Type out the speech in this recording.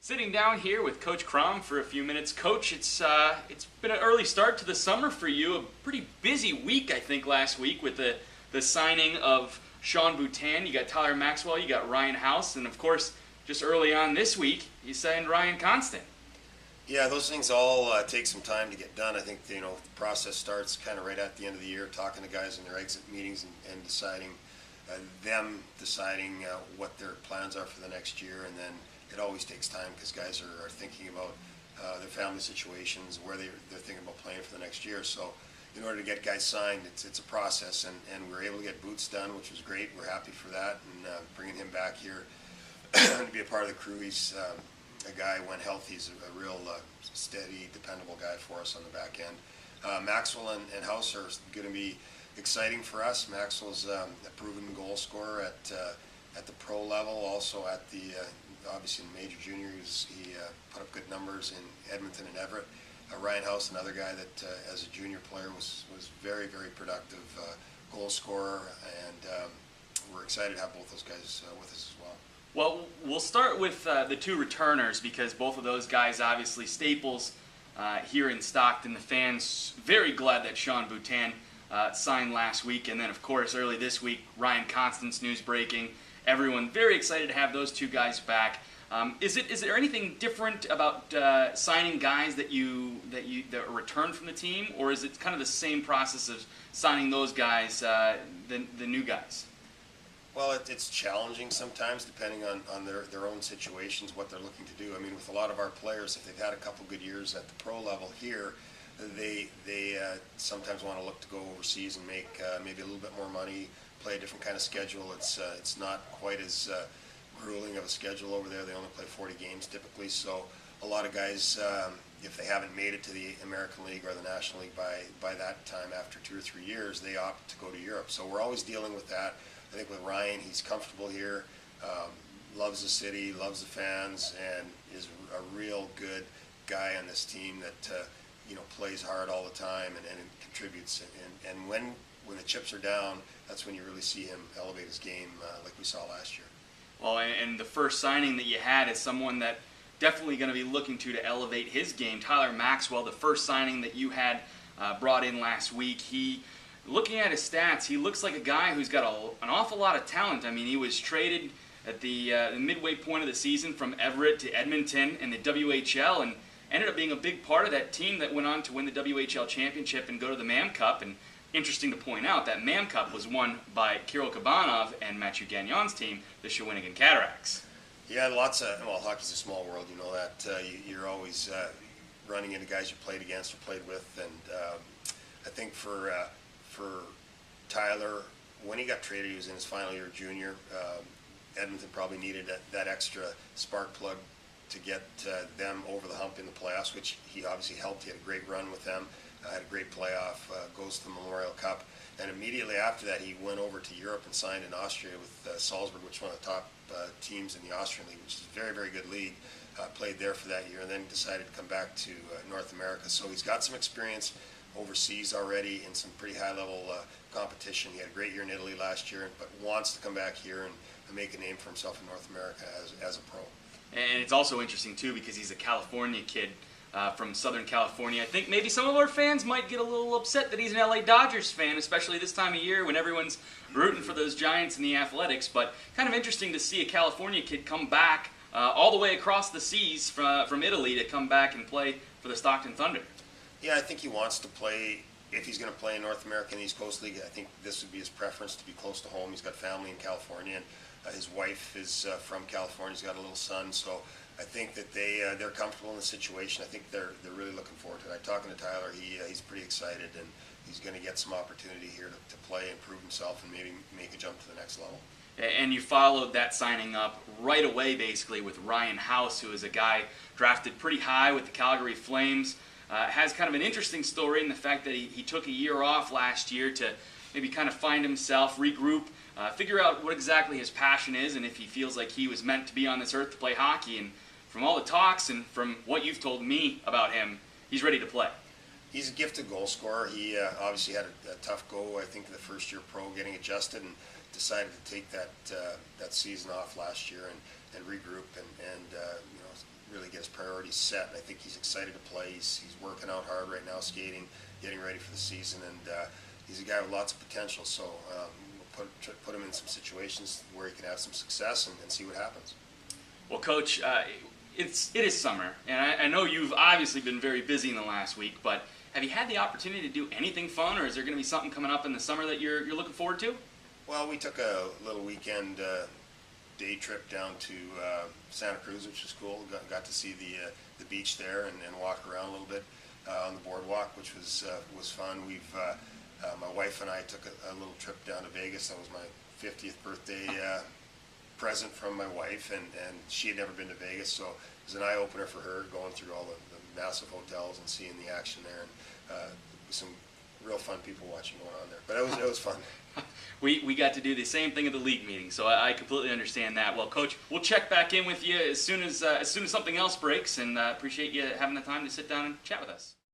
Sitting down here with Coach Kromm for a few minutes. Coach, it's been an early start to the summer for you. A pretty busy week, I think, last week with the signing of Shawn Boutin. You got Tyler Maxwell, you got Ryan Howse, and of course, just early on this week, you signed Ryan Constant. Yeah, those things all take some time to get done. I think the process starts kind of right at the end of the year, talking to guys in their exit meetings and deciding what their plans are for the next year, and then it always takes time because guys are thinking about their family situations, where they're thinking about playing for the next year. So in order to get guys signed, it's a process, and we were able to get Boots done, which was great. We're happy for that, and bringing him back here to be a part of the crew. He's a guy, when healthy, he's a real steady, dependable guy for us on the back end. Maxwell and Howse are going to be exciting for us. Maxwell's a proven goal scorer at the pro level, also at the obviously in major junior. He put up good numbers in Edmonton and Everett. Ryan Howse, another guy that as a junior player was very, very productive goal scorer, and we're excited to have both those guys with us as well. Well, we'll start with the two returners, because both of those guys obviously staples here in Stockton. The fans very glad that Shawn Boutin signed last week, and then of course early this week Ryan Constant's news breaking. Everyone very excited to have those two guys back. Is there anything different about signing guys that return from the team, or is it kind of the same process of signing those guys, the new guys? Well, it's challenging sometimes, depending on their own situations, what they're looking to do. I mean, with a lot of our players, if they've had a couple good years at the pro level here, they sometimes want to look to go overseas and make maybe a little bit more money, play a different kind of schedule. It's not quite as grueling of a schedule over there. They only play 40 games typically, so a lot of guys, if they haven't made it to the American League or the National League by that time, after 2 or 3 years, they opt to go to Europe. So we're always dealing with that. I think with Ryan, he's comfortable here, loves the city, loves the fans, and is a real good guy on this team that plays hard all the time and contributes. And when the chips are down, that's when you really see him elevate his game like we saw last year. Well, and the first signing that you had is someone that definitely going to be looking to elevate his game. Tyler Maxwell, the first signing that you had brought in last week. Looking at his stats, he looks like a guy who's got an awful lot of talent. I mean, he was traded at the midway point of the season from Everett to Edmonton in the WHL, and ended up being a big part of that team that went on to win the WHL championship and go to the MAM Cup. And interesting to point out, that MAM Cup was won by Kirill Kabanov and Matthew Gagnon's team, the Shawinigan Cataracts. Yeah, hockey's a small world, you know that. You're always running into guys you played against or played with, and I think for Tyler, when he got traded, he was in his final year junior. Edmonton probably needed that extra spark plug to get them over the hump in the playoffs, which he obviously helped. He had a great run with them, had a great playoff, goes to the Memorial Cup, and immediately after that he went over to Europe and signed in Austria with Salzburg, which is one of the top teams in the Austrian league, which is a very, very good league. Played there for that year, and then decided to come back to North America. So he's got some experience overseas already in some pretty high-level competition. He had a great year in Italy last year, but wants to come back here and make a name for himself in North America as a pro. And it's also interesting, too, because he's a California kid from Southern California. I think maybe some of our fans might get a little upset that he's an LA Dodgers fan, especially this time of year when everyone's rooting for those Giants in the Athletics. But kind of interesting to see a California kid come back all the way across the seas from Italy to come back and play for the Stockton Thunder. Yeah, I think he wants to play. If he's going to play in North America in the East Coast League, I think this would be his preference, to be close to home. He's got family in California, and his wife is from California. He's got a little son, so I think that they're comfortable in the situation. I think they're really looking forward to it. Talking to Tyler, he's pretty excited, and he's going to get some opportunity here to play and prove himself and maybe make a jump to the next level. And you followed that signing up right away, basically, with Ryan Howse, who is a guy drafted pretty high with the Calgary Flames. Has kind of an interesting story in the fact that he took a year off last year to maybe kind of find himself, regroup, figure out what exactly his passion is, and if he feels like he was meant to be on this earth to play hockey. And from all the talks and from what you've told me about him, he's ready to play. He's a gifted goal scorer. He obviously had a tough go, I think, the first year pro, getting adjusted, and decided to take that season off last year and regroup and really already set, and I think he's excited to play. He's working out hard right now, skating, getting ready for the season, and he's a guy with lots of potential. So we'll put him in some situations where he can have some success and see what happens. Well, Coach, it is summer, and I know you've obviously been very busy in the last week, but have you had the opportunity to do anything fun, or is there going to be something coming up in the summer that you're looking forward to? Well, we took a little weekend day trip down to Santa Cruz, which was cool. Got to see the beach there and walk around a little bit on the boardwalk, which was fun. My wife and I took a little trip down to Vegas. That was my 50th birthday present from my wife, and she had never been to Vegas, so it was an eye-opener for her, going through all the massive hotels and seeing the action there, and some real fun people watching going on there. But it was fun. We got to do the same thing at the league meeting, so I completely understand that. Well, Coach, we'll check back in with you as soon as something else breaks, and appreciate you having the time to sit down and chat with us.